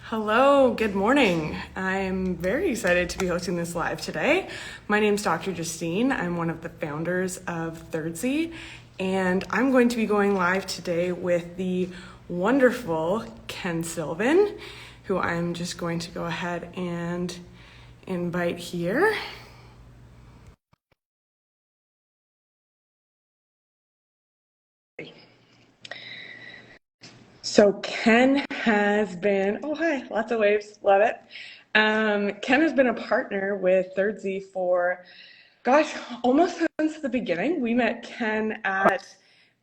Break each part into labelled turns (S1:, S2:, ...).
S1: Hello, good morning. I'm very excited to be hosting this live today. My name is Dr. Justine. I'm one of the founders of Thirdsy, and I'm going to be going live today with the wonderful Ken Sylvan, who I'm just going to go ahead and invite here. So Ken has been, oh hi, lots of waves, love it. Ken has been a partner with Thirdsy for, gosh, almost since the beginning. We met Ken at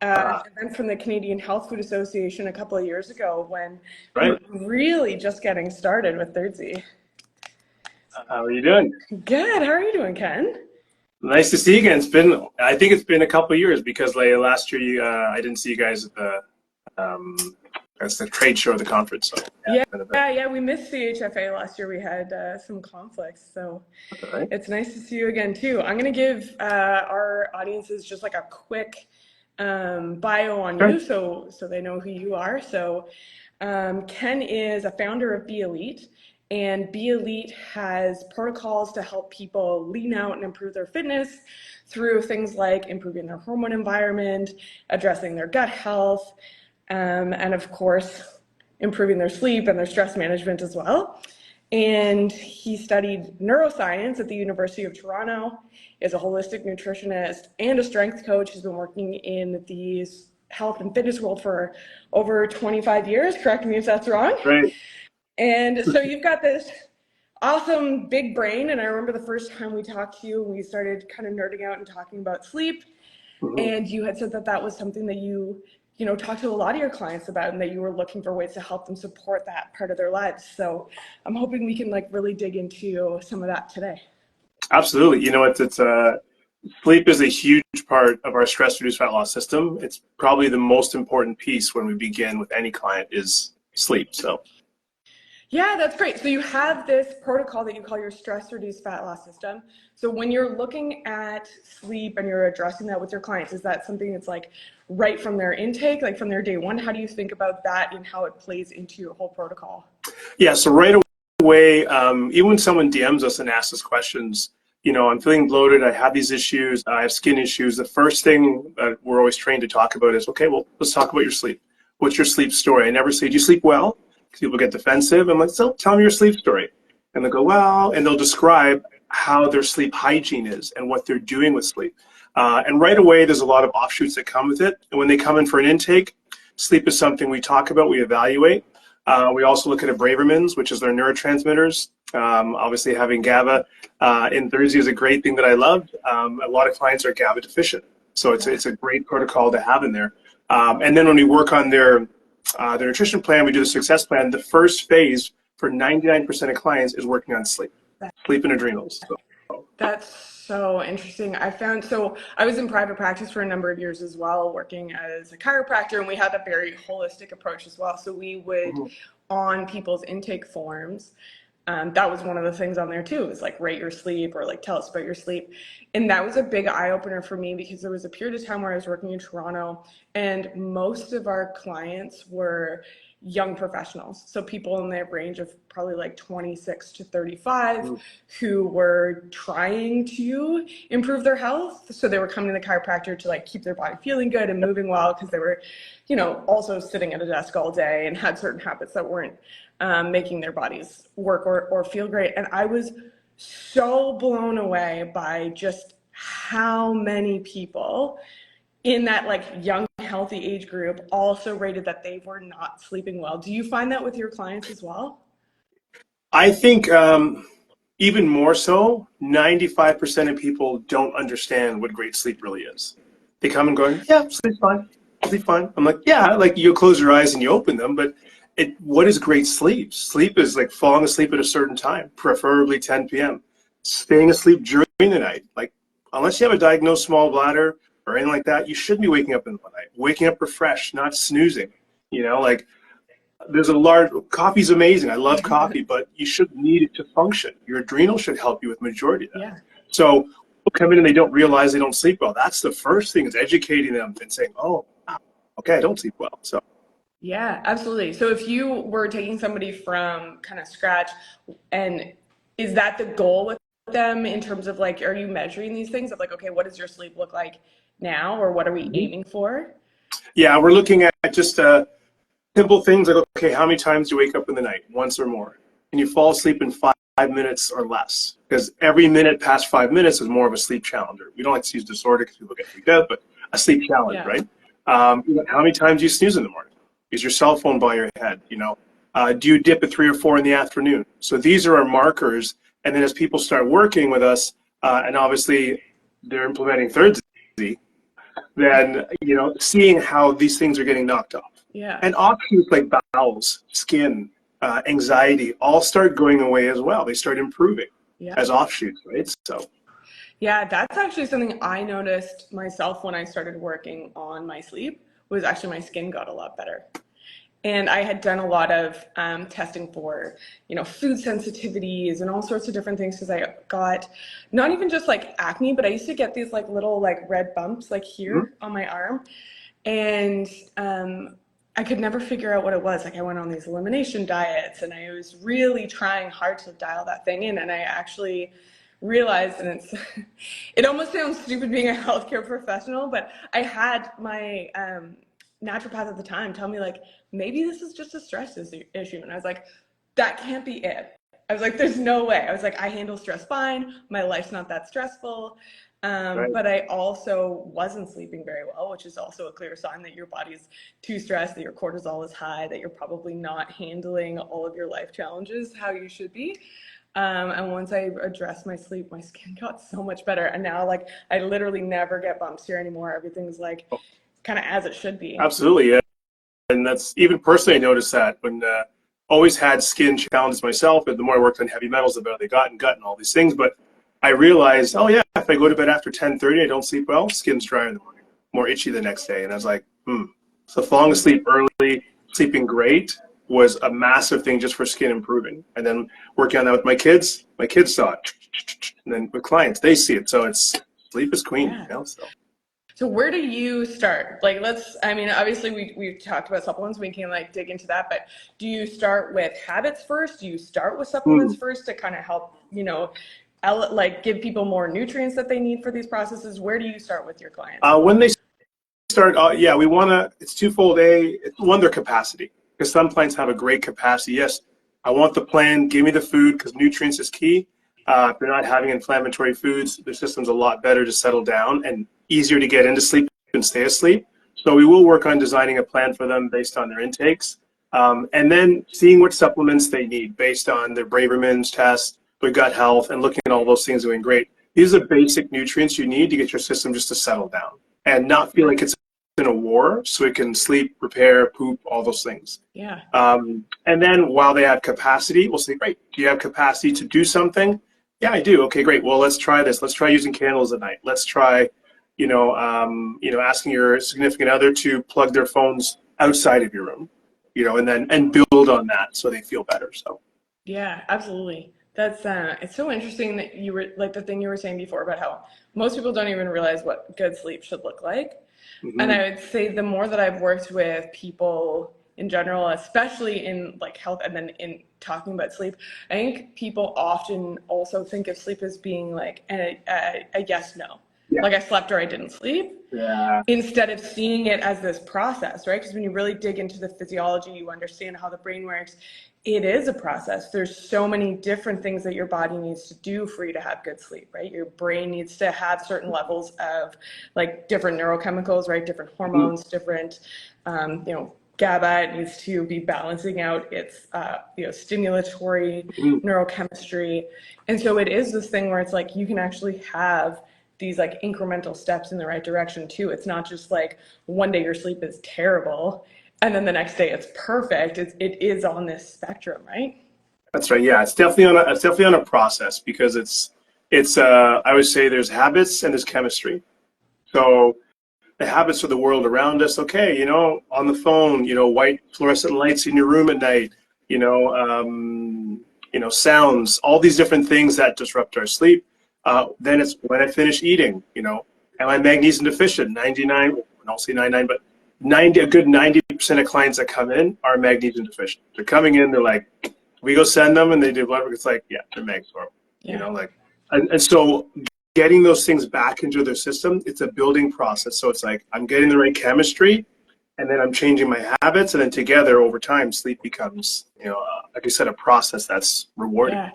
S1: an event from the Canadian Health Food Association a couple of years ago when we were really just getting started with Thirdsy.
S2: How are you doing?
S1: Good, how are you doing, Ken?
S2: Nice to see you again. I think it's been a couple of years because last year I didn't see you guys at the trade show or the conference. So
S1: Yeah, we missed CHFA last year. We had some conflicts, so it's nice to see you again too. I'm going to give our audiences just like a quick bio on you, so they know who you are. So Ken is a founder of Be Elite, and Be Elite has protocols to help people lean out and improve their fitness through things like improving their hormone environment, addressing their gut health, and of course, improving their sleep and their stress management as well. And he studied neuroscience at the University of Toronto, is a holistic nutritionist and a strength coach. He's been working in the health and fitness world for over 25 years. Correct me if that's wrong.
S2: Right.
S1: And so you've got this awesome big brain. And I remember the first time we talked to you, we started kind of nerding out and talking about sleep. And you had said that that was something that you talked to a lot of your clients about, and that you were looking for ways to help them support that part of their lives. So I'm hoping we can really dig into some of that today.
S2: Absolutely. You know, it's sleep is a huge part of our stress-reduced fat loss system. It's probably the most important piece when we begin with any client is sleep. So.
S1: Yeah, that's great. So you have this protocol that you call your stress-reduced fat loss system. So when you're looking at sleep and you're addressing that with your clients, is that something that's like right from their intake, like from their day one? How do you think about that and how it plays into your whole protocol?
S2: Yeah, so right away, even when someone DMs us and asks us questions, I'm feeling bloated, I have these issues, I have skin issues, the first thing that we're always trained to talk about is, okay, well, let's talk about your sleep. What's your sleep story? I never say, do you sleep well? People get defensive. I'm like, so tell me your sleep story. And they'll go, well, and they'll describe how their sleep hygiene is and what they're doing with sleep. And right away, there's a lot of offshoots that come with it. And when they come in for an intake, sleep is something we talk about, we evaluate. We also look at Abravermins, which is their neurotransmitters. Obviously, having GABA in Thirdsy is a great thing that I love. A lot of clients are GABA deficient. So it's a great protocol to have in there. And then when we work on their nutrition plan, we do the success plan. The first phase for 99% of clients is working on sleep and adrenals. So.
S1: That's so interesting. So I was in private practice for a number of years as well, working as a chiropractor, and we had a very holistic approach as well. So we would, on people's intake forms, that was one of the things on there too, is like rate your sleep or like tell us about your sleep. And that was a big eye opener for me because there was a period of time where I was working in Toronto and most of our clients were young professionals. So people in their range of probably like 26 to 35 who were trying to improve their health. So they were coming to the chiropractor to like keep their body feeling good and moving well because they were, also sitting at a desk all day and had certain habits that weren't making their bodies work or feel great. And I was so blown away by just how many people in that like young, healthy age group also rated that they were not sleeping well. Do you find that with your clients as well?
S2: I think even more so, 95% of people don't understand what great sleep really is. They come and go, yeah, sleep's fine. Sleep fine. I'm like, yeah, like you close your eyes and you open them, but what is great sleep? Sleep is like falling asleep at a certain time, preferably 10 p.m. Staying asleep during the night. Like, unless you have a diagnosed small bladder or anything like that, you shouldn't be waking up in the night. Waking up refreshed, not snoozing. Like there's coffee's amazing. I love coffee, but you shouldn't need it to function. Your adrenals should help you with majority of that.
S1: Yeah.
S2: So people come in and they don't realize they don't sleep well. That's the first thing, is educating them and saying, oh, okay, I don't sleep well. So.
S1: Yeah, absolutely. So if you were taking somebody from kind of scratch, and is that the goal with them in terms of like, are you measuring these things of like, okay, what does your sleep look like now, or what are we
S2: Mhm.
S1: aiming for?
S2: Yeah, we're looking at just simple things like, okay, how many times do you wake up in the night? Once or more? Can you fall asleep in 5 minutes or less? Because every minute past 5 minutes is more of a sleep challenge. We don't like to use disorder because people get freaked out, but a sleep challenge,
S1: Yeah.
S2: right? How many times do you snooze in the morning? Is your cell phone by your head? Do you dip at 3 or 4 in the afternoon? So these are our markers. And then as people start working with us, and obviously they're implementing third Z, then seeing how these things are getting knocked off,
S1: Yeah.
S2: and offshoots like bowels, skin, anxiety all start going away as well. They start improving
S1: Yeah.
S2: as offshoots, right? So
S1: Yeah, that's actually something I noticed myself when I started working on my sleep, was actually my skin got a lot better. And I had done a lot of testing for, food sensitivities and all sorts of different things, because I got not even just like acne, but I used to get these like little like red bumps like
S2: mhm.
S1: here on my arm. And I could never figure out what it was. Like I went on these elimination diets and I was really trying hard to dial that thing in. And I actually realized, and it almost sounds stupid being a healthcare professional, but I had my naturopath at the time tell me like, maybe this is just a stress issue. And I was like, that can't be it. I was like, there's no way. I was like, I handle stress fine. My life's not that stressful.
S2: Right.
S1: But I also wasn't sleeping very well, which is also a clear sign that your body's too stressed, that your cortisol is high, that you're probably not handling all of your life challenges how you should be. And once I addressed my sleep, my skin got so much better. And now, like, I literally never get bumps here anymore. Everything's like kind of as it should be.
S2: Absolutely, yeah. And that's even personally, I noticed that when always had skin challenges myself, and the more I worked on heavy metals, the better they got, and gut and all these things. But I realized, oh yeah, if I go to bed after 10:30, I don't sleep well, skin's drier in the morning, more itchy the next day. And I was like, So falling asleep early, sleeping great was a massive thing just for skin improving. And then working on that with my kids saw it. And then with clients, they see it. So it's sleep is queen,
S1: Yeah.
S2: so.
S1: So where do you start? Like, I mean, obviously we've talked about supplements. We can like dig into that, but do you start with habits first? Do you start with supplements first to kind of help, like give people more nutrients that they need for these processes? Where do you start with your clients?
S2: When they start, yeah, we want to, it's twofold. One, their capacity, because some plants have a great capacity. Yes, I want the plan, give me the food, because nutrients is key. If they're not having inflammatory foods, their system's a lot better to settle down and easier to get into sleep and stay asleep. So we will work on designing a plan for them based on their intakes. And then seeing what supplements they need based on their Braverman's test, their gut health, and looking at all those things doing great. These are basic nutrients you need to get your system just to settle down and not feel like it's in a war, so it can sleep, repair, poop, all those things.
S1: Yeah.
S2: And then while they have capacity, we'll say, great, do you have capacity to do something? Yeah, I do. Okay, great. Well, let's try this. Let's try using candles at night. Let's try, asking your significant other to plug their phones outside of your room, and build on that so they feel better. So.
S1: Yeah, absolutely. That's it's so interesting that you were like the thing you were saying before about how most people don't even realize what good sleep should look like. And
S2: Mm-hmm.
S1: I would say the more that I've worked with people in general, especially in like health and then in talking about sleep, I think people often also think of sleep as being like a yes, no.
S2: Yeah.
S1: Like I slept or I didn't sleep,
S2: Yeah.
S1: instead of seeing it as this process, right? Because when you really dig into the physiology, you understand how the brain works. It is a process. There's so many different things that your body needs to do for you to have good sleep, right? Your brain needs to have certain levels of like different neurochemicals, right? Different
S2: Mm-hmm.
S1: hormones, different, GABA. It needs to be balancing out its, stimulatory
S2: Mm-hmm.
S1: neurochemistry. And so it is this thing where it's like you can actually have these like incremental steps in the right direction too. It's not just like one day your sleep is terrible and then the next day it's perfect. It is on this spectrum, right?
S2: That's right. Yeah, it's definitely on a process because it's I would say there's habits and there's chemistry. So the habits of the world around us. Okay, on the phone, white fluorescent lights in your room at night. Sounds, all these different things that disrupt our sleep. Then it's when I finish eating. Am I magnesium deficient? 99. I don't say 99, but a good 90% of clients that come in are magnesium deficient. They're coming in, they're like, we go send them and they do blood work. It's like, yeah, they're mag normal.
S1: Yeah.
S2: You know, like, and so getting those things back into their system, it's a building process. So it's like, I'm getting the right chemistry, and then I'm changing my habits, and then together over time, sleep becomes, like I said, a process that's rewarding.
S1: Yeah.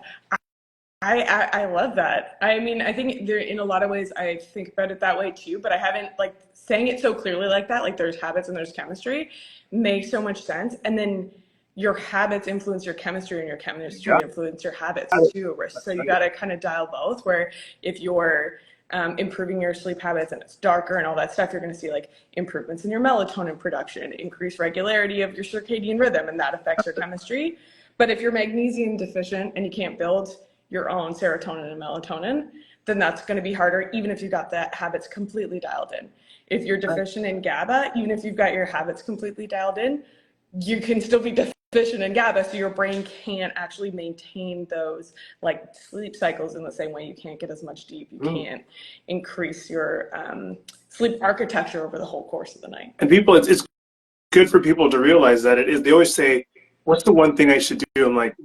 S1: I love that. I mean, I think there, in a lot of ways, I think about it that way too, but I haven't, like, saying it so clearly like that, like there's habits and there's chemistry, makes so much sense. And then your habits influence your chemistry, and your chemistry influence your habits too. So you got to kind of dial both, where if you're improving your sleep habits and it's darker and all that stuff, you're going to see like improvements in your melatonin production, increased regularity of your circadian rhythm, and that affects your chemistry. But if you're magnesium deficient and you can't build your own serotonin and melatonin, then that's going to be harder, even if you've got the habits completely dialed in. If you're deficient in GABA, even if you've got your habits completely dialed in, you can still be deficient in GABA, so your brain can't actually maintain those like sleep cycles in the same way. You can't get as much deep. You can't increase your sleep architecture over the whole course of the night.
S2: And people, it's good for people to realize that it is. They always say, what's the one thing I should do? I'm like,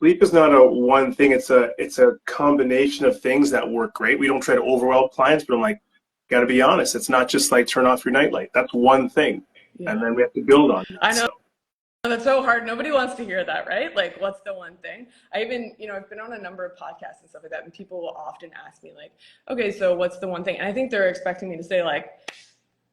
S2: sleep is not a one thing. It's a combination of things that work great. We don't try to overwhelm clients, but I'm like, got to be honest. It's not just like turn off your nightlight. That's one thing. Yeah. And then we have to build on that.
S1: I know. So. That's so hard. Nobody wants to hear that, right? Like, what's the one thing? I even, I've been on a number of podcasts and stuff like that, and people will often ask me like, okay, so what's the one thing? And I think they're expecting me to say like,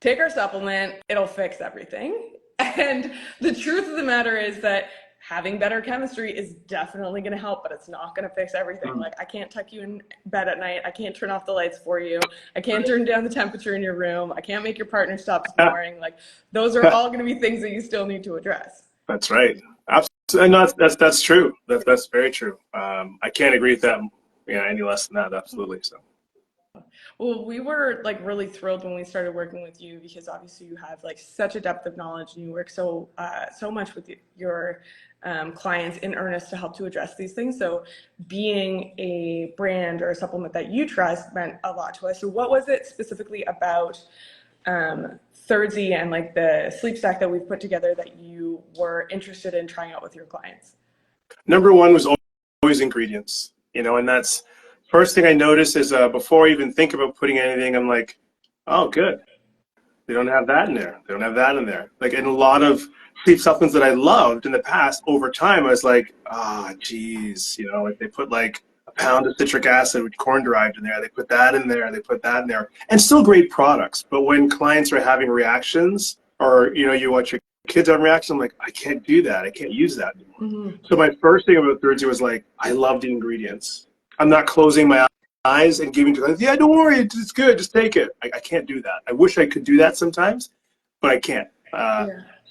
S1: take our supplement, it'll fix everything. And the truth of the matter is that having better chemistry is definitely going to help, but it's not going to fix everything. Like, I can't tuck you in bed at night. I can't turn off the lights for you. I can't turn down the temperature in your room. I can't make your partner stop snoring. Like, those are all going to be things that you still need to address.
S2: That's right. Absolutely. And that's true. That's very true. I can't agree with that any less than that. Absolutely. So.
S1: Well, we were like really thrilled when we started working with you, because obviously you have like such a depth of knowledge, and you work so much with your clients in earnest to help to address these things. So being a brand or a supplement that you trust meant a lot to us. So what was it specifically about Thirdsy and like the sleep stack that we've put together that you were interested in trying out with your clients?
S2: Number one was always ingredients, and that's first thing I noticed is before I even think about putting anything, I'm like, oh, good. They don't have that in there. They don't have that in there. Like, in a lot of sleep supplements that I loved in the past, over time, I was like, geez, like they put like a pound of citric acid with corn derived in there. They put that in there. They put that in there. And still great products. But when clients are having reactions, or, you watch your kids have reactions, I'm like, I can't do that. I can't use that anymore. So my first thing about Thirdsy was like, I love the ingredients. I'm not closing my eyes and giving to them, yeah, don't worry, it's good, just take it. I can't do that. I wish I could do that sometimes, but I can't.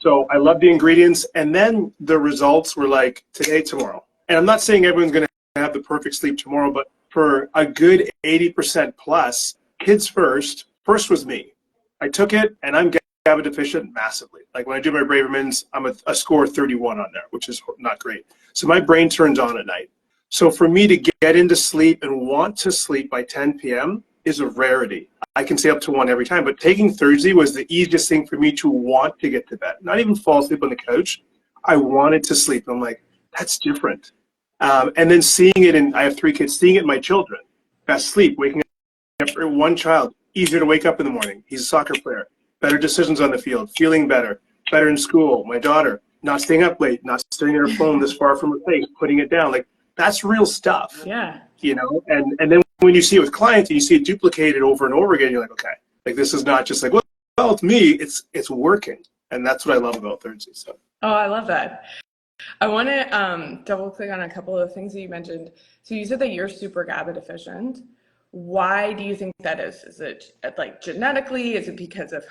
S2: So I love the ingredients. And then the results were like today, tomorrow. And I'm not saying everyone's going to have the perfect sleep tomorrow, but for a good 80% plus, kids first was me. I took it, and I'm GABA deficient massively. Like when I do my Bravermans, I'm a score 31 on there, which is not great. So my brain turns on at night. So for me to get into sleep and want to sleep by 10 p.m. is a rarity. I can stay up to 1 every time, but taking Thirdsy was the easiest thing for me to want to get to bed. Not even fall asleep on the couch. I wanted to sleep. I'm like, that's different. And then seeing it, and I have 3 kids, seeing it in my children, best sleep, waking up for one child, easier to wake up in the morning. He's a soccer player, better decisions on the field, feeling better in school. My daughter, not staying up late, not staring at her phone this far from her face, putting it down. Like, that's real stuff.
S1: Yeah.
S2: And then when you see it with clients and you see it duplicated over and over again, you're like, okay, like this is not just like, well, it's me, it's working. And that's what I love about Thirdsy. So.
S1: Oh, I love that. I want to double click on a couple of things that you mentioned. So you said that you're super GABA deficient. Why do you think that is? Is it like genetically? Is it because of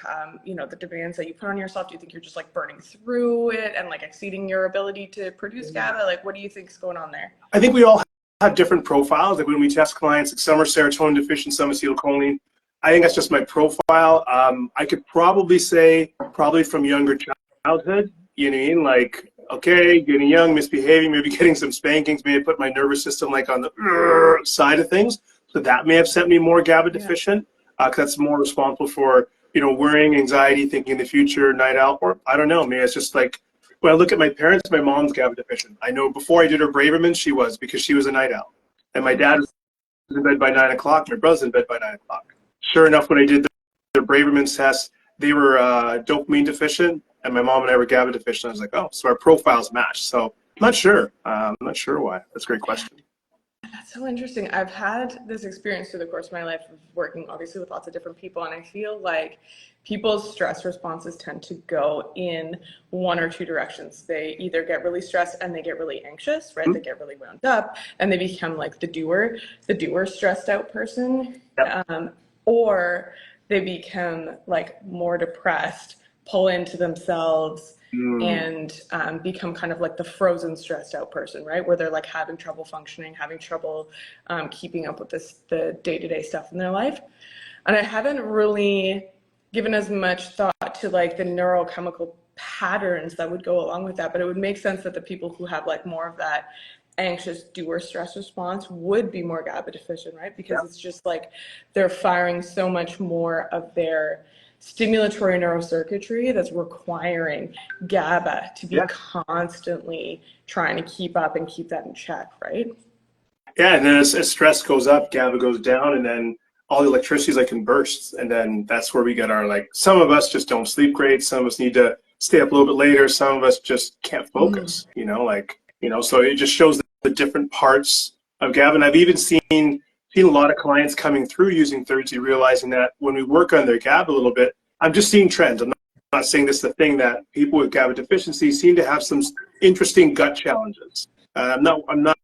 S1: the demands that you put on yourself? Do you think you're just like burning through it and like exceeding your ability to produce GABA? Like, what do you think is going on there?
S2: I think we all have different profiles. Like when we test clients, like some are serotonin deficient, some acetylcholine. I think that's just my profile. I could probably say from younger childhood, you know what I mean? Like, okay, getting young, misbehaving, maybe getting some spankings, maybe put my nervous system like on the side of things. So that may have sent me more GABA deficient, because that's more responsible for worrying, anxiety, thinking in the future, night out, or I don't know, maybe it's just like, when I look at my parents, my mom's GABA deficient. I know before I did her Braverman, she was, because she was a night owl. And my dad was in bed by 9 o'clock, my brother's in bed by 9 o'clock. Sure enough, when I did the Braverman's test, they were dopamine deficient, and my mom and I were GABA deficient. I was like, oh, so our profiles match. So I'm not sure why. That's a great question.
S1: That's so interesting. I've had this experience through the course of my life of working obviously with lots of different people, and I feel like people's stress responses tend to go in one or two directions. They either get really stressed and they get really anxious, right? They get really wound up and they become like the doer stressed out person.
S2: Yep.
S1: Or they become like more depressed, pull into themselves, and become kind of like the frozen stressed out person, right? Where they're like having trouble functioning, having trouble keeping up with the day-to-day stuff in their life. And I haven't really given as much thought to like the neurochemical patterns that would go along with that, but it would make sense that the people who have like more of that anxious doer stress response would be more GABA deficient, right? Because it's just like they're firing so much more of their stimulatory neurocircuitry that's requiring GABA to be constantly trying to keep up and keep that in check, right?
S2: Yeah, and then as stress goes up, GABA goes down, and then all the electricity is like in bursts, and then that's where we get our, like, some of us just don't sleep great, some of us need to stay up a little bit later, some of us just can't focus, so it just shows the different parts of GABA. And I've even seen a lot of clients coming through using Thirdzy, realizing that when we work on their GABA a little bit, I'm just seeing trends. I'm not saying this is the thing, that people with GABA deficiency seem to have some interesting gut challenges. I'm not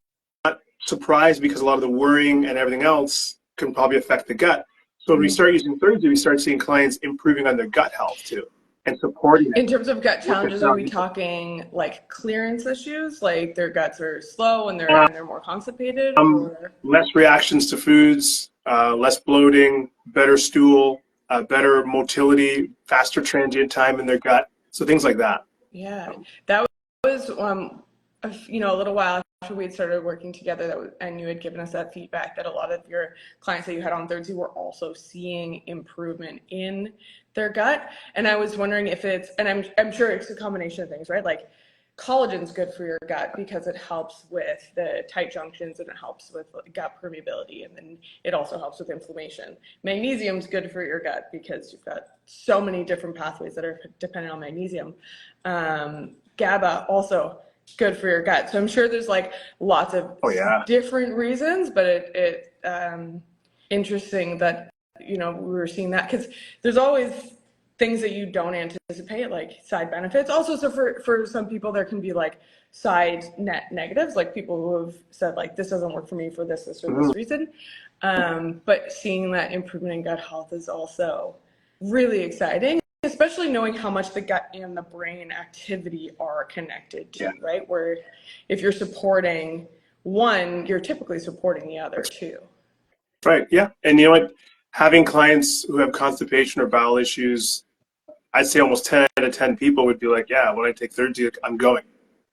S2: surprised, because a lot of the worrying and everything else can probably affect the gut. So when we start using Thirdzy, we start seeing clients improving on their gut health too, and supporting it.
S1: In terms of gut challenges, are we talking like clearance issues, like their guts are slow and they're more constipated, or
S2: less reactions to foods, less bloating, better stool, better motility, faster transient time in their gut, so things like that.
S1: Yeah, that was a little while after we had started working together, and you had given us that feedback that a lot of your clients that you had on Thirdzy were also seeing improvement in their gut. And I was wondering if it's, and I'm sure it's a combination of things, right? Like collagen's good for your gut because it helps with the tight junctions and it helps with gut permeability, and then it also helps with inflammation. Magnesium's good for your gut because you've got so many different pathways that are dependent on magnesium. GABA also good for your gut. So I'm sure there's like lots of different reasons, but it interesting that we were seeing that, because there's always things that you don't anticipate, like side benefits. Also, so for some people there can be like side net negatives, like people who have said like this doesn't work for me for this or this reason. But seeing that improvement in gut health is also really exciting, especially knowing how much the gut and the brain activity are connected to, right? Where if you're supporting one, you're typically supporting the other too.
S2: Right, yeah. And you know what? Having clients who have constipation or bowel issues, I'd say almost 10 out of 10 people would be like, yeah, when I take Thirdzy, I'm going.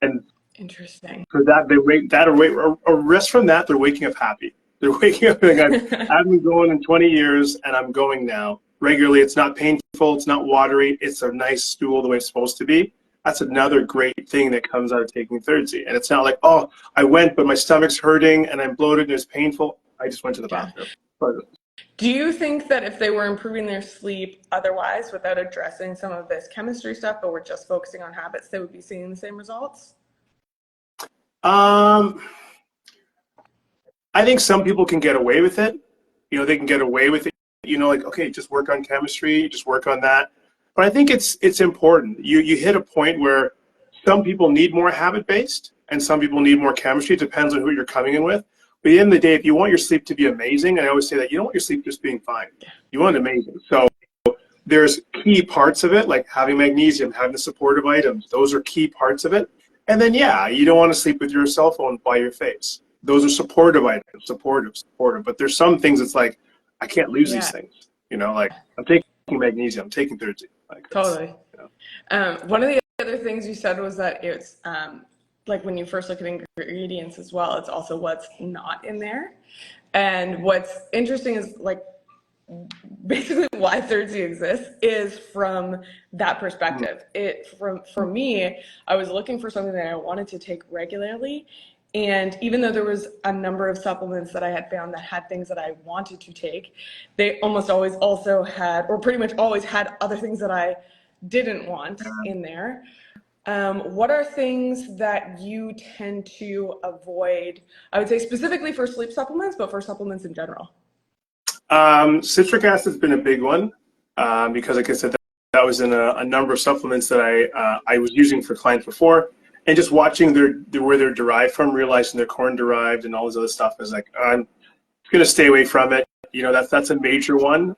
S2: And
S1: interesting.
S2: For that, they wait that or rest from that, they're waking up happy. They're waking up like, I've been going in 20 years and I'm going now regularly. It's not painful, it's not watery, it's a nice stool the way it's supposed to be. That's another great thing that comes out of taking Thirdzy. And it's not like, oh, I went, but my stomach's hurting and I'm bloated and it's painful. I just went to the bathroom.
S1: Do you think that if they were improving their sleep otherwise, without addressing some of this chemistry stuff, but were just focusing on habits, they would be seeing the same results?
S2: I think some people can get away with it. They can get away with it. Like, okay, just work on chemistry, just work on that. But I think it's important. You hit a point where some people need more habit-based and some people need more chemistry. It depends on who you're coming in with. But at the end of the day, if you want your sleep to be amazing, and I always say that you don't want your sleep just being fine. You want it amazing. So there's key parts of it, like having magnesium, having the supportive items. Those are key parts of it. And then, you don't want to sleep with your cell phone by your face. Those are supportive items, supportive. But there's some things it's like, I can't lose these things. Like I'm taking magnesium, I'm taking Thirdzy. Like,
S1: totally. One of the other things you said was that it's like when you first look at ingredients as well, it's also what's not in there. And what's interesting is like basically why 3rd-C exists is from that perspective. For me, I was looking for something that I wanted to take regularly. And even though there was a number of supplements that I had found that had things that I wanted to take, they almost always also had, or pretty much always had, other things that I didn't want in there. What are things that you tend to avoid? I would say specifically for sleep supplements, but for supplements in general.
S2: Citric acid's been a big one because, like I said, that was in a number of supplements that I was using for clients before, and just watching where they're derived from, realizing they're corn derived and all this other stuff. I was like, I'm going to stay away from it. You know, that's a major one.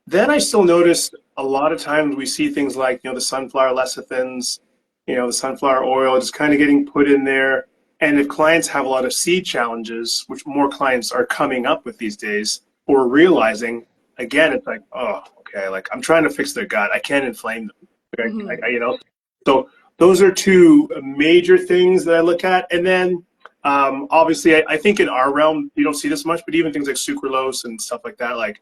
S2: Then I still notice a lot of times we see things like, you know, the sunflower lecithins, you know, the sunflower oil just kind of getting put in there. And if clients have a lot of seed challenges, which more clients are coming up with these days, or realizing, again, it's like, oh, okay, like I'm trying to fix their gut. I can't inflame them, you know? So those are two major things that I look at. And then obviously, I think in our realm, you don't see this much, but even things like sucralose and stuff like that, like,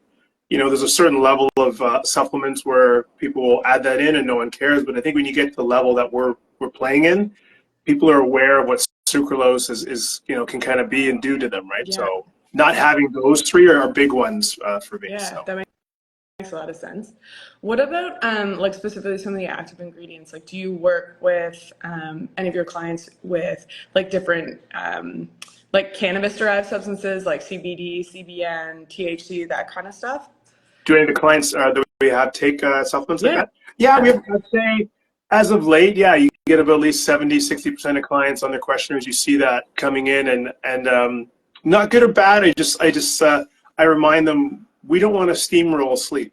S2: you know, there's a certain level of supplements where people will add that in and no one cares. But I think when you get to the level that we're playing in, people are aware of what sucralose is you know, can kind of be and do to them, right?
S1: Yeah.
S2: So not having those three are big ones for me.
S1: Yeah,
S2: so.
S1: that makes a lot of sense. What about like specifically some of the active ingredients? Like, do you work with any of your clients with like different like cannabis derived substances like CBD, CBN, THC, that kind of stuff?
S2: Do any of the clients that we have take supplements like
S1: Yeah.
S2: that? Yeah, we have, I'd say, as of late, yeah, you get about at least 70, 60% of clients on their questionnaires. You see that coming in, and not good or bad. I remind them we don't want to steamroll sleep.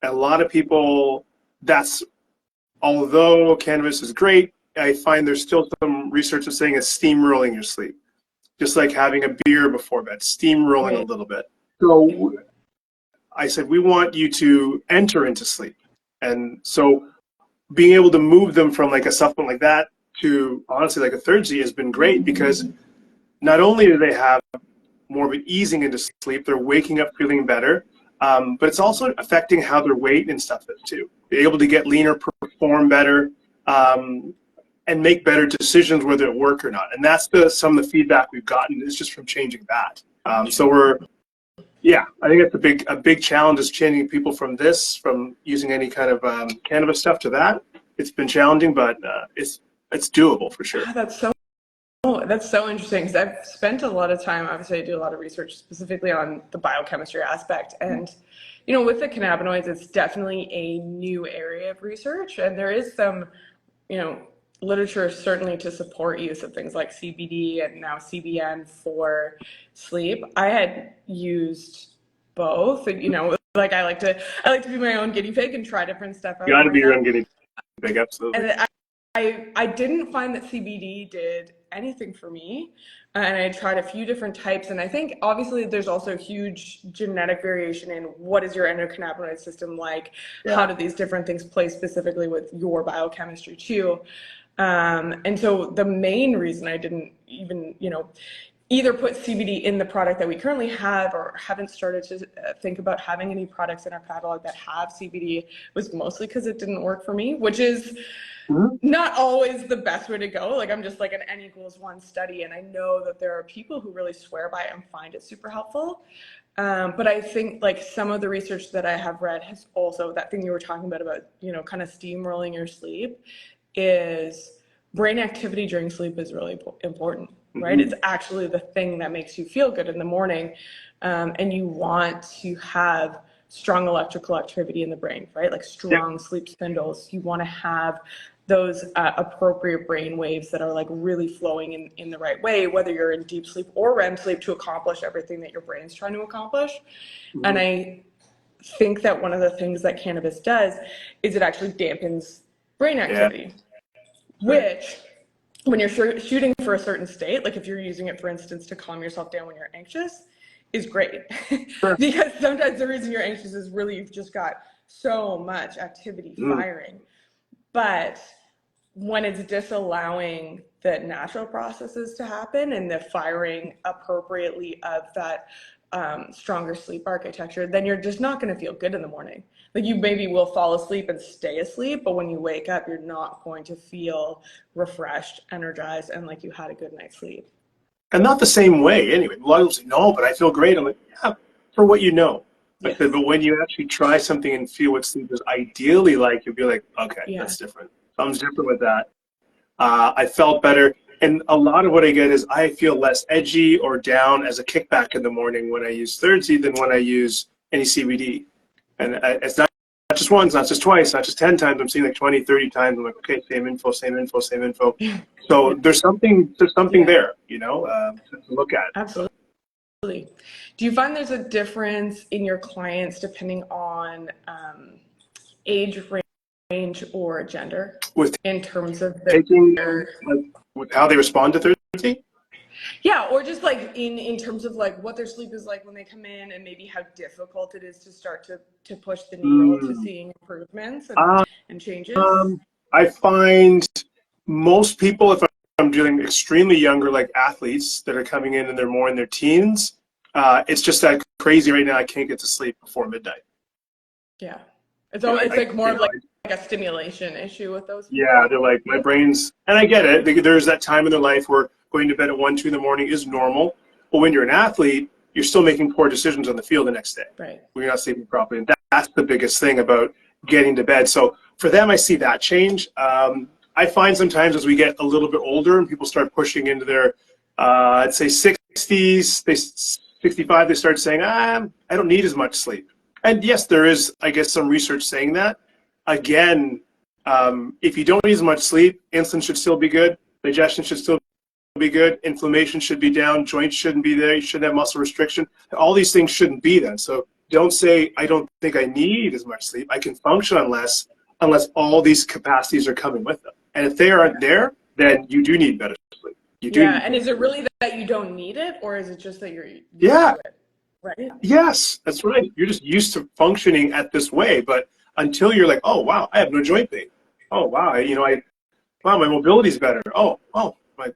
S2: A lot of people, although cannabis is great, I find there's still some research that's saying it's steamrolling your sleep, just like having a beer before bed, steamrolling a little bit. So I said, we want you to enter into sleep. And so being able to move them from like a supplement like that to honestly like a 3rd-C has been great, because not only do they have more of an easing into sleep, they're waking up feeling better, but it's also affecting how their weight and stuff is too. They're able to get leaner, perform better, and make better decisions whether it work or not. And that's some of the feedback we've gotten is just from changing that. Yeah, I think that's a big challenge is changing people from using any kind of cannabis stuff to that. It's been challenging, but it's doable for sure.
S1: That's so interesting, because I've spent a lot of time, obviously I do a lot of research specifically on the biochemistry aspect, and you know, with the cannabinoids, it's definitely a new area of research, and there is some, you know, literature certainly to support use of things like CBD and now CBN for sleep. I had used both, and you know, like I like to be my own guinea pig and try different stuff out.
S2: You got to be your own guinea pig, absolutely.
S1: And I didn't find that CBD did anything for me, and I tried a few different types, and I think obviously there's also huge genetic variation in what is your endocannabinoid system like, how do these different things play specifically with your biochemistry too. And so the main reason I didn't even, you know, either put CBD in the product that we currently have or haven't started to think about having any products in our catalog that have CBD was mostly because it didn't work for me, which is not always the best way to go. Like, I'm just like an N=1 study, and I know that there are people who really swear by it and find it super helpful. But I think like some of the research that I have read has also, that thing you were talking about, you know, kind of steamrolling your sleep, is brain activity during sleep is really important, right? It's actually the thing that makes you feel good in the morning. And you want to have strong electrical activity in the brain, right? Like strong sleep spindles. You want to have those appropriate brain waves that are like really flowing in the right way, whether you're in deep sleep or REM sleep, to accomplish everything that your brain's trying to accomplish. And I think that one of the things that cannabis does is it actually dampens brain activity, which when you're shooting for a certain state, like if you're using it, for instance, to calm yourself down when you're anxious, is great. Because sometimes the reason you're anxious is really you've just got so much activity firing. But when it's disallowing the natural processes to happen and the firing appropriately of that stronger sleep architecture, then you're just not going to feel good in the morning. Like you maybe will fall asleep and stay asleep, but when you wake up, you're not going to feel refreshed, energized, and like you had a good night's sleep.
S2: And not the same way anyway. A lot of people say, no, but I feel great. I'm like, yeah, for what you know. Like,
S1: Yes.
S2: but when you actually try something and feel what sleep is ideally like, you'll be like, okay,
S1: Yeah.
S2: that's different. Something's different with that. I felt better. And a lot of what I get is I feel less edgy or down as a kickback in the morning when I use Thirdsy than when I use any CBD. And it's not just once, not just twice, not just 10 times. I'm seeing like 20, 30 times. I'm like, okay, same info, same info, same info. So there's something there, you know, to look at.
S1: Absolutely. Do you find there's a difference in your clients depending on age range or gender
S2: With
S1: in terms of
S2: taking
S1: their
S2: with how they respond to Thursday?
S1: yeah, or just like in terms of like what their sleep is like when they come in and maybe how difficult it is to start to push the needle to seeing improvements and changes?
S2: I find most people, if I'm dealing extremely younger, like athletes that are coming in and they're more in their teens, it's just that crazy right now. I can't get to sleep before midnight.
S1: Yeah. It's like more of like a stimulation issue with those people.
S2: Yeah, they're like, my brain's, and I get it. There's that time in their life where going to bed at 1, 2 in the morning is normal. But when you're an athlete, you're still making poor decisions on the field the next day.
S1: Right.
S2: When you're not sleeping properly. And that's the biggest thing about getting to bed. So for them, I see that change. I find sometimes as we get a little bit older and people start pushing into their, I'd say 60s, 65, they start saying, I don't need as much sleep. And yes, there is, I guess, some research saying that. Again, if you don't need as much sleep, insulin should still be good, digestion should still be good, inflammation should be down, joints shouldn't be there, you shouldn't have muscle restriction. All these things shouldn't be then. So don't say, I don't think I need as much sleep. I can function on less unless all these capacities are coming with them. And if they aren't there, then you do need better sleep. You do.
S1: Yeah, and is it really that you don't need it, or is it just that you're used
S2: yeah.
S1: to it? Right.
S2: Yes, that's right. You're just used to functioning at this way, but until you're like, oh wow, I have no joint pain. Oh wow, wow, my mobility's better. Oh,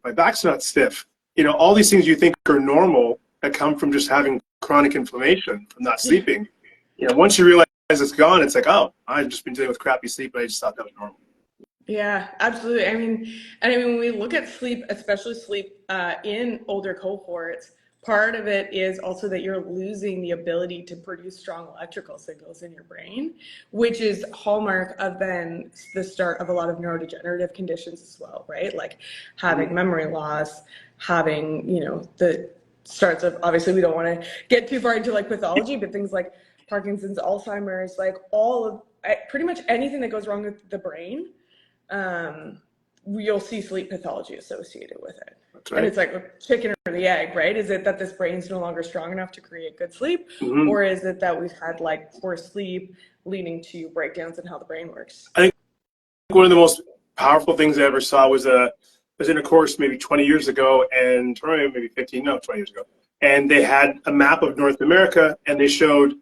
S2: my back's not stiff. You know, all these things you think are normal that come from just having chronic inflammation from not sleeping. You know, once you realize it's gone, it's like, oh, I've just been dealing with crappy sleep, and I just thought that was normal.
S1: Yeah, absolutely. I mean, when we look at sleep, especially sleep in older cohorts, part of it is also that you're losing the ability to produce strong electrical signals in your brain, which is hallmark of then the start of a lot of neurodegenerative conditions as well, right? Like having memory loss, having, the starts of, obviously we don't want to get too far into like pathology, but things like Parkinson's, Alzheimer's, like all of pretty much anything that goes wrong with the brain, you'll see sleep pathology associated with it. That's right. And it's like chicken or the egg, right? Is it that this brain's no longer strong enough to create good sleep? Or is it that we've had like poor sleep leading to breakdowns in how the brain works?
S2: I think one of the most powerful things I ever saw was in a course maybe 20 years ago, and or maybe 20 years ago. And they had a map of North America, and they showed,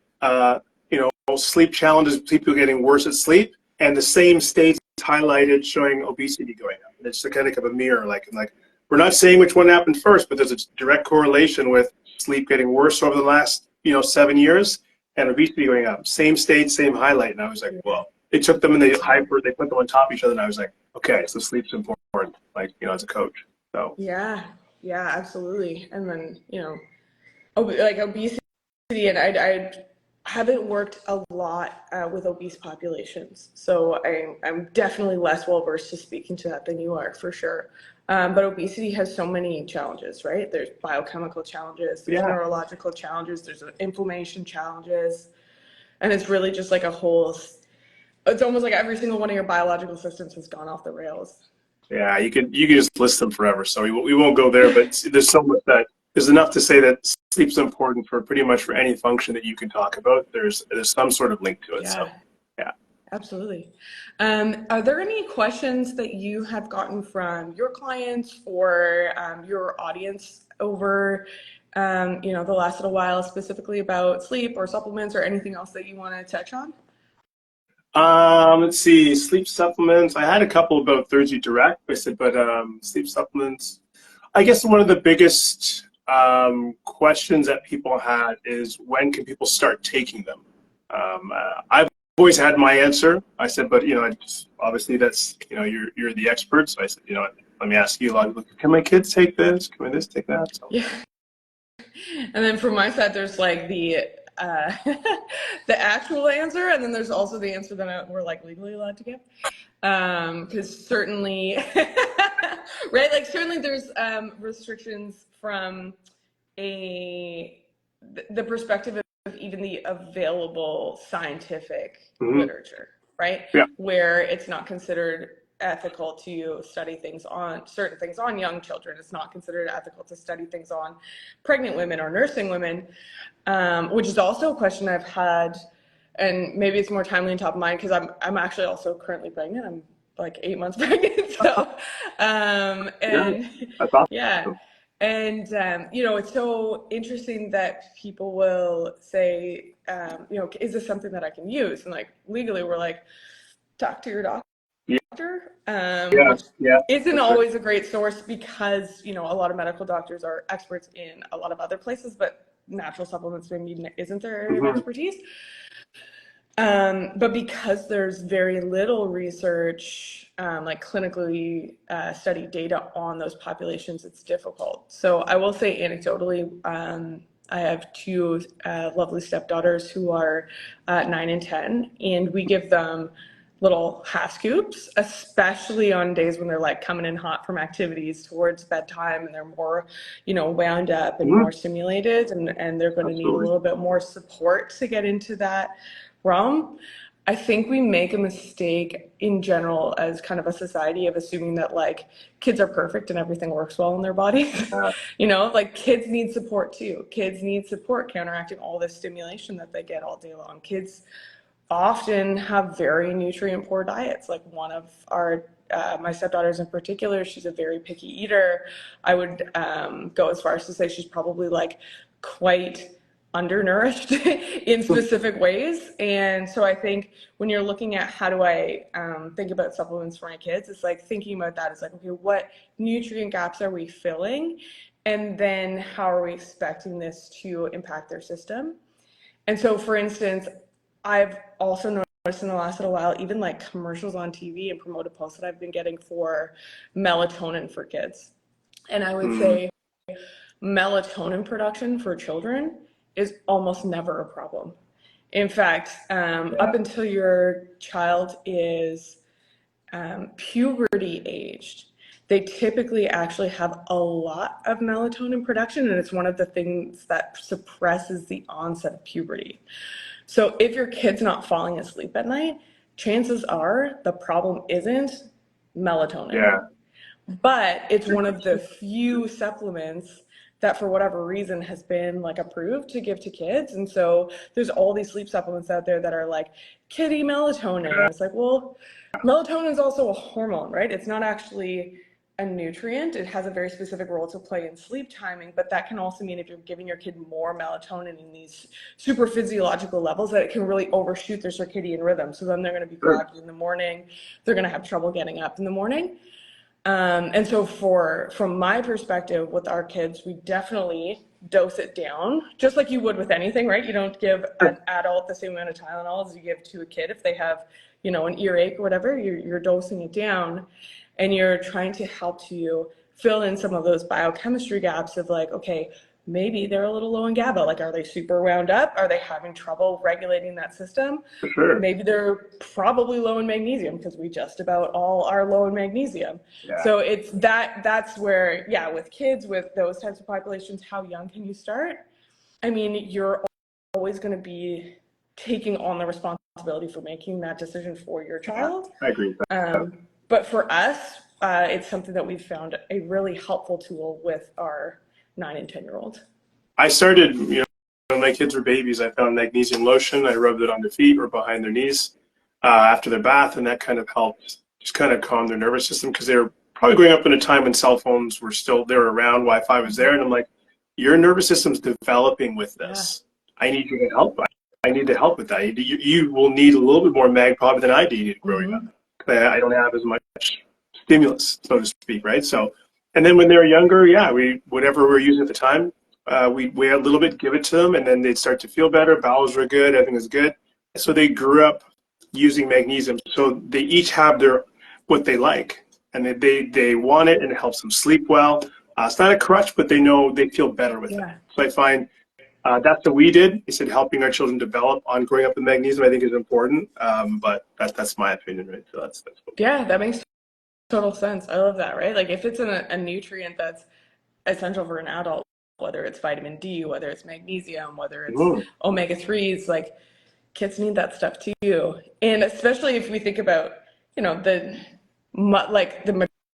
S2: sleep challenges, people getting worse at sleep, and the same states highlighted showing obesity going up. And it's kind of a mirror, like we're not saying which one happened first, but there's a direct correlation with sleep getting worse over the last 7 years and obesity going up. Same state, same highlight, and I was like, whoa. They took them and they put them on top of each other, and I was like, okay, so sleep's important, as a coach. So
S1: yeah, absolutely. And then like obesity, and I haven't worked a lot with obese populations, so I'm definitely less well versed to speaking to that than you are, for sure. But obesity has so many challenges, right? There's biochemical challenges, there's neurological challenges, there's inflammation challenges, and it's really just like it's almost like every single one of your biological systems has gone off the rails.
S2: Yeah, you can just list them forever, so we won't go there, but there's so much that there's enough to say that sleep's important for pretty much for any function that you can talk about. There's some sort of link to it. So yeah,
S1: absolutely. Are there any questions that you have gotten from your clients or your audience over the last little while, specifically about sleep or supplements or anything else that you want to touch on?
S2: Let's see, sleep supplements. I had a couple about Thursday Direct. I said, but sleep supplements. I guess one of the biggest questions that people had is, when can people start taking them? I've always had my answer. I said, but obviously that's, you're the expert. So I said, let me ask you a lot of people, can my kids take this? Can my this take that? So.
S1: Yeah. And then from my side, there's like the the actual answer, and then there's also the answer that we're like legally allowed to give. Because certainly, right? Like certainly there's restrictions from the perspective of even the available scientific literature, right?
S2: Yeah.
S1: Where it's not considered ethical to study certain things on young children. It's not considered ethical to study things on pregnant women or nursing women, which is also a question I've had, and maybe it's more timely and top of mind because I'm actually also currently pregnant. I'm like 8 months pregnant. So, and
S2: That's awesome.
S1: yeah. And, it's so interesting that people will say, is this something that I can use? And like legally, we're like, talk to your doctor. Which isn't always a great source because, a lot of medical doctors are experts in a lot of other places, but natural supplements maybe isn't their area of expertise. But because there's very little research, like clinically studied data on those populations, it's difficult. So I will say anecdotally, I have two lovely stepdaughters who are 9 and 10, and we give them little half scoops, especially on days when they're like coming in hot from activities towards bedtime and they're more, wound up and more stimulated, and they're going to need a little bit more support to get into that realm. I think we make a mistake in general as kind of a society of assuming that like kids are perfect and everything works well in their bodies. Like kids need support too. Kids need support counteracting all this stimulation that they get all day long. Kids often have very nutrient poor diets. Like one of our my stepdaughters in particular, she's a very picky eater. I would go as far as to say she's probably like quite undernourished in specific ways. And so I think when you're looking at how do I think about supplements for my kids, it's like thinking about that. It's like, okay, what nutrient gaps are we filling? And then how are we expecting this to impact their system? And so, for instance, I've also noticed in the last little while, even like commercials on TV and promoted posts that I've been getting for melatonin for kids. And I would say melatonin production for children is almost never a problem. In fact, up until your child is puberty aged, they typically actually have a lot of melatonin production, and it's one of the things that suppresses the onset of puberty. So if your kid's not falling asleep at night, chances are the problem isn't melatonin.
S2: Yeah.
S1: But it's one of the few supplements that for whatever reason has been like approved to give to kids. And so there's all these sleep supplements out there that are like kiddie melatonin. It's like, well, melatonin is also a hormone, right? It's not actually a nutrient. It has a very specific role to play in sleep timing, but that can also mean if you're giving your kid more melatonin in these super physiological levels that it can really overshoot their circadian rhythm. So then they're going to be groggy in the morning. They're going to have trouble getting up in the morning. And so from my perspective with our kids, we definitely dose it down, just like you would with anything, right? You don't give an adult the same amount of Tylenol as you give to a kid. If they have, an earache or whatever, you're dosing it down, and you're trying to help to fill in some of those biochemistry gaps of like, okay, maybe they're a little low in GABA. Like, are they super wound up? Are they having trouble regulating that system?
S2: For sure.
S1: Maybe they're probably low in magnesium, because we just about all are low in magnesium.
S2: Yeah.
S1: So it's that's where, with kids, with those types of populations, how young can you start? I mean, you're always going to be taking on the responsibility for making that decision for your child.
S2: I agree with that.
S1: But for us, it's something that we've found a really helpful tool with our 9 and 10-year-olds.
S2: I started, when my kids were babies, I found magnesium lotion. I rubbed it on their feet or behind their knees after their bath, and that kind of helped just kind of calm their nervous system, because they were probably growing up in a time when cell phones were still, they were around, Wi-Fi was there, and I'm like, your nervous system's developing with this. Yeah. I need you to help. I need to help with that. You will need a little bit more mag probably than I did growing up. I don't have as much stimulus, so to speak, right? So And then when they were younger, yeah, whatever we were using at the time, we had a little bit, give it to them, and then they'd start to feel better. Bowels were good, everything was good. So they grew up using magnesium. So they each have their what they like, and they want it, and it helps them sleep well. It's not a crutch, but they know they feel better with it.
S1: Yeah.
S2: So I find that's what we did. He said helping our children develop on growing up with magnesium, I think, is important. But that's my opinion, right? So that's
S1: Yeah, that makes total sense. I love that, right? Like if it's a nutrient that's essential for an adult, whether it's vitamin D, whether it's magnesium, whether it's omega-3s, like kids need that stuff too. And especially if we think about, the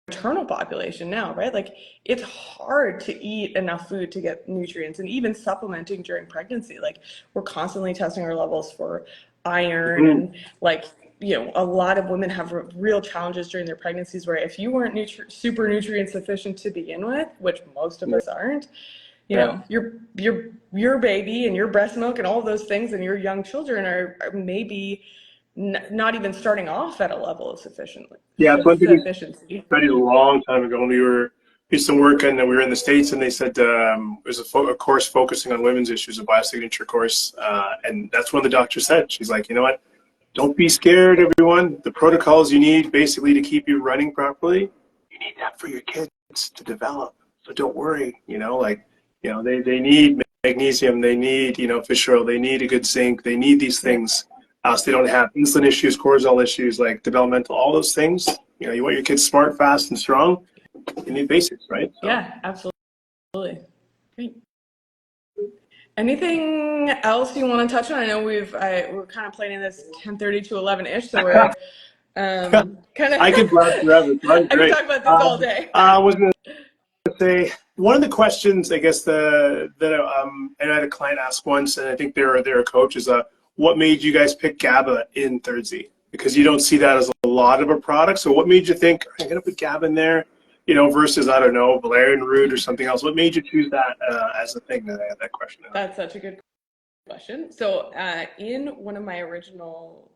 S1: maternal population now, right? Like it's hard to eat enough food to get nutrients, and even supplementing during pregnancy. Like we're constantly testing our levels for iron and like, a lot of women have real challenges during their pregnancies where if you weren't super nutrient sufficient to begin with, which most of us aren't, your baby and your breast milk and all those things and your young children are maybe not even starting off at a level of sufficiency.
S2: Yeah, it's one thing we studied a long time ago when we used to work, and we were in the States, and they said there's a course focusing on women's issues, a biosignature course, and that's when the doctor said, she's like, you know what, don't be scared, everyone. The protocols you need basically to keep you running properly, you need that for your kids to develop. So don't worry, they need magnesium, they need, fish oil, they need a good zinc, they need these things. So they don't have insulin issues, cortisol issues, like developmental, all those things. You want your kids smart, fast, and strong. You need basics, right? So.
S1: Yeah, absolutely. Great. Anything else you want to touch on? I know we're kind of planning this 10:30 to 11-ish, so we're kind of.
S2: I could blast forever.
S1: I could talk about this all day.
S2: I was going to say one of the questions, I guess, and I had a client ask once, and I think they're a coach, is what made you guys pick GABA in Third Z? Because you don't see that as a lot of a product. So what made you think, I'm going to put GABA in there, versus, I don't know, valerian root or something else? What made you choose that as a thing? That I had that question.
S1: That's such a good question. So in one of my original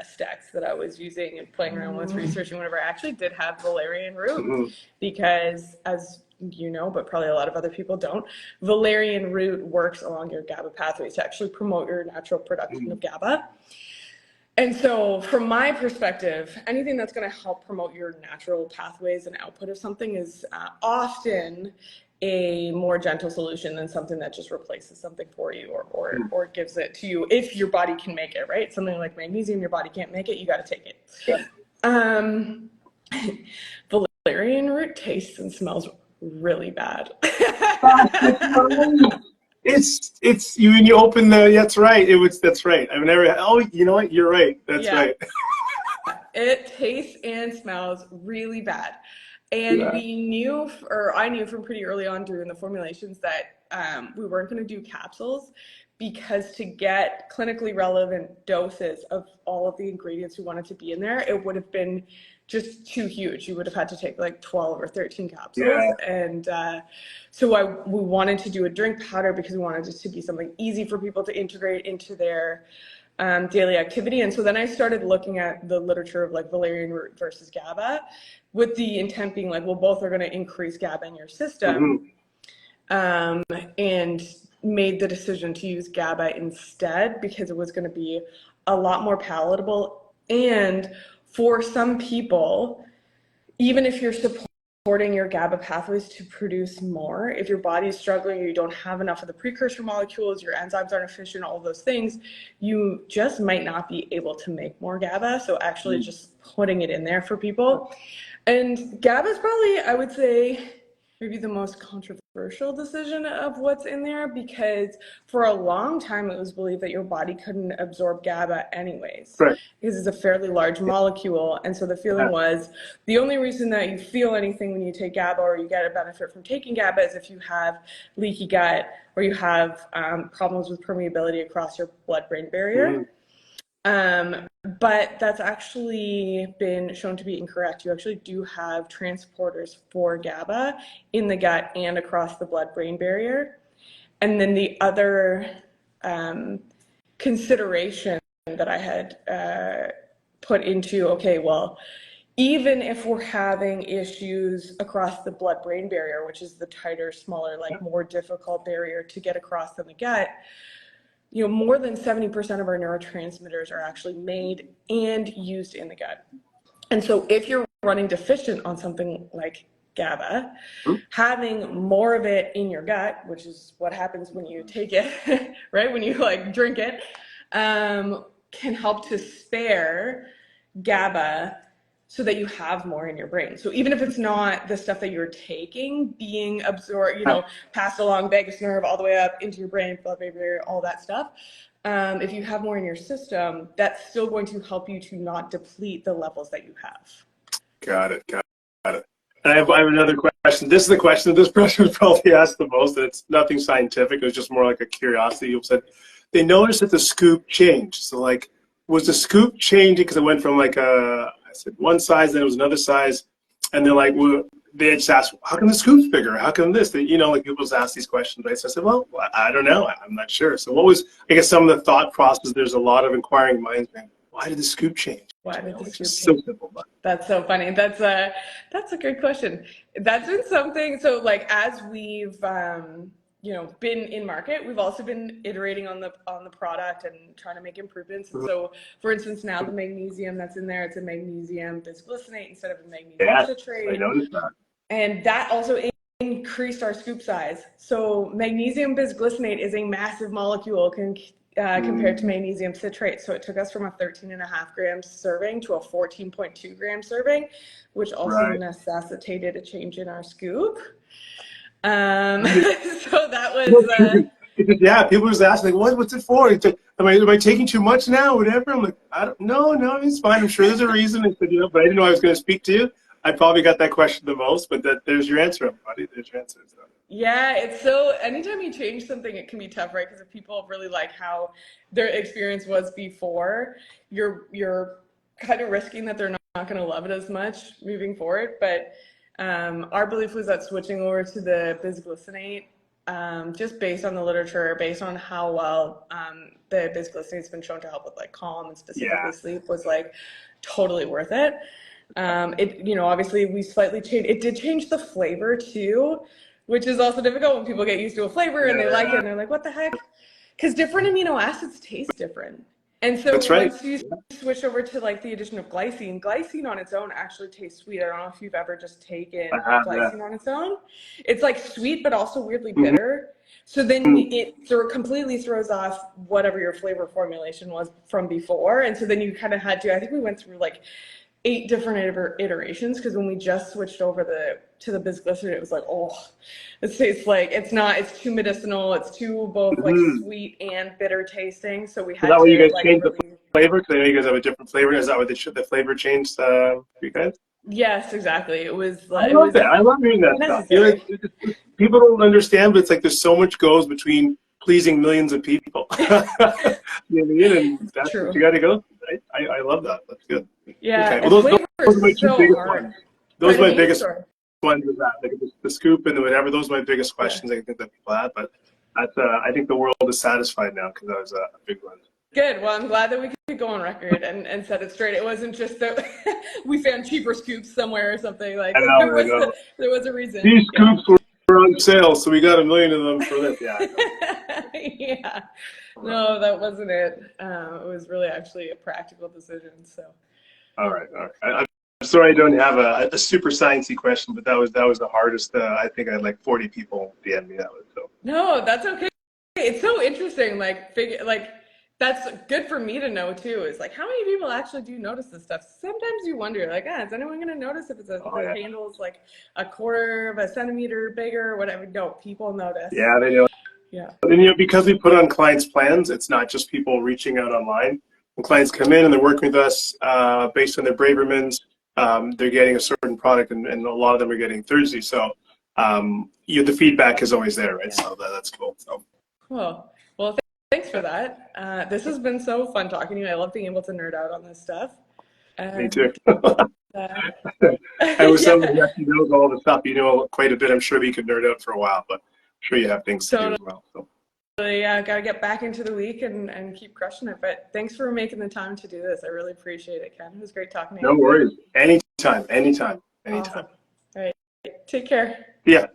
S1: stacks that I was using and playing around with researching whatever, I actually did have valerian root because, as you know, but probably a lot of other people don't, valerian root works along your GABA pathways to actually promote your natural production of GABA. And so from my perspective, anything that's going to help promote your natural pathways and output of something is often a more gentle solution than something that just replaces something for you or gives it to you if your body can make it, right? Something like magnesium, your body can't make it, you got to take it. Yeah. Valerian root tastes and smells really bad.
S2: It's you when you open that's right. That's right. I've never. Oh, you know what? You're right. That's right.
S1: It tastes and smells really bad, and I knew from pretty early on during the formulations that we weren't going to do capsules because to get clinically relevant doses of all of the ingredients we wanted to be in there, it would have been just too huge. You would have had to take like 12 or 13 capsules. And so we wanted to do a drink powder because we wanted it to be something easy for people to integrate into their daily activity. And so then I started looking at the literature of like valerian root versus GABA, with the intent being like, well, both are going to increase GABA in your system. And made the decision to use GABA instead because it was going to be a lot more palatable. And for some people, even if you're supporting your GABA pathways to produce more, if your body is struggling or you don't have enough of the precursor molecules, your enzymes aren't efficient, all of those things, you just might not be able to make more GABA. So actually just putting it in there for people. And GABA is probably, I would say, maybe the most controversial decision of what's in there, because for a long time it was believed that your body couldn't absorb GABA anyways, because it's a fairly large molecule. And so the feeling was the only reason that you feel anything when you take GABA or you get a benefit from taking GABA is if you have leaky gut or you have problems with permeability across your blood-brain barrier. But that's actually been shown to be incorrect. You actually do have transporters for GABA in the gut and across the blood-brain barrier. And then the other consideration that I had put into, okay, well, even if we're having issues across the blood-brain barrier, which is the tighter, smaller, like more difficult barrier to get across than the gut, you know, more than 70% of our neurotransmitters are actually made and used in the gut. And so if you're running deficient on something like GABA, having more of it in your gut, which is what happens when you take it, right? When you like drink it, can help to spare GABA so that you have more in your brain. So even if it's not the stuff that you're taking being absorbed, you know, passed along vagus nerve all the way up into your brain, blood-brain barrier, all that stuff, if you have more in your system, that's still going to help you to not deplete the levels that you have.
S2: Got it. And I have another question. This is the question this person was probably asked the most, and it's nothing scientific. It was just more like a curiosity. People said they noticed that the scoop changed. So like, was the scoop changing because it went from like I said one size, then it was another size, and they're like, well, they just asked, how come the scoop's bigger? How come this? They, you know, like people just ask these questions, right? So I said, well, I don't know. I'm not sure. So what was, I guess, some of the thought process? There's a lot of inquiring minds. Why did the scoop change?
S1: Why did the scoop
S2: so
S1: change?
S2: simple, but.
S1: That's so funny. That's a good question. That's been something. So like as we've you know, been in market, we've also been iterating on the product and trying to make improvements. And so, for instance, now the magnesium that's in there, it's a magnesium bisglycinate instead of a magnesium citrate.
S2: I noticed that.
S1: And that also increased our scoop size. So magnesium bisglycinate is a massive molecule compared to magnesium citrate. So it took us from a 13.5 gram serving to a 14.2 gram serving, which also necessitated a change in our scoop. So that was
S2: yeah, people just ask like, what's it for? Like, am I taking too much now? Whatever. I'm like, I don't know. No, it's fine. I'm sure there's a reason. I said, you know, but I didn't know I was going to speak to you. I probably got that question the most, but there's your answer, everybody. There's your answer. So.
S1: Yeah, it's so, anytime you change something, it can be tough, right? Because if people really like how their experience was before, you're kind of risking that they're not going to love it as much moving forward. But our belief was that switching over to the bisglycinate, just based on the literature, based on how well the bisglycinate has been shown to help with like calm and specifically sleep, was like totally worth it. It, you know, obviously we slightly changed, it did change the flavor too, which is also difficult when people get used to a flavor and they like it and they're like, what the heck? Because different amino acids taste different. And so once you switch over to like the addition of glycine on its own actually tastes sweet. I don't know if you've ever just taken glycine on its own. It's like sweet, but also weirdly bitter. So then it completely throws off whatever your flavor formulation was from before. And so then you kind of had to, I think we went through like 8 different iterations, because when we just switched over to the bisglycinate, it was like, oh, it tastes like it's too medicinal, it's too both like sweet and bitter tasting. So we had to
S2: you guys
S1: like
S2: changed the flavor? Because I know you guys have a different flavor. Is that what the flavor changed for you guys?
S1: Yes, exactly. It was
S2: like, I love hearing that stuff. You know, people don't understand, but it's like there's so much goes between pleasing millions of people. You know what I mean? And that's what you got to go through, right? I love that. That's good.
S1: Yeah.
S2: Okay. Well, those are my 2 biggest ones. Those are my biggest ones, is that like the scoop and the whatever. Those are my biggest questions I think that people have. But that's, I think the world is satisfied now, because that was a big one.
S1: Good. Well, I'm glad that we could go on record and set it straight. It wasn't just that we found cheaper scoops somewhere or something. Like there was a reason.
S2: These scoops were on sale, so we got 1 million of them for this. Yeah.
S1: Yeah. No, that wasn't it. It was really actually a practical decision. So.
S2: All right. I'm sorry I don't have a super sciencey question, but that was the hardest. I think I had like 40 people DM me that was so.
S1: No, that's okay. It's so interesting. That's good for me to know too. Is like, how many people actually do notice this stuff? Sometimes you wonder, like, is anyone going to notice if the handle is like a quarter of a centimeter bigger or whatever? No, people notice.
S2: Yeah, they know. Yeah. And, you know, because we put on clients' plans, it's not just people reaching out online. When clients come in and they're working with us based on their Bravermans, they're getting a certain product, and a lot of them are getting Thursday. So the feedback is always there, right? Yeah. So that's cool. So.
S1: Cool. Well, thanks for that. This has been so fun talking to you. I love being able to nerd out on this stuff.
S2: Me too. I was someone who actually knows all the stuff. You know quite a bit. I'm sure you could nerd out for a while, but I'm sure you have things to do as well. So.
S1: Yeah, got to get back into the week and keep crushing it. But thanks for making the time to do this. I really appreciate it, Ken. It was great talking to you.
S2: No worries. Anytime. anytime.
S1: Awesome. All right. Take care.
S2: Yeah.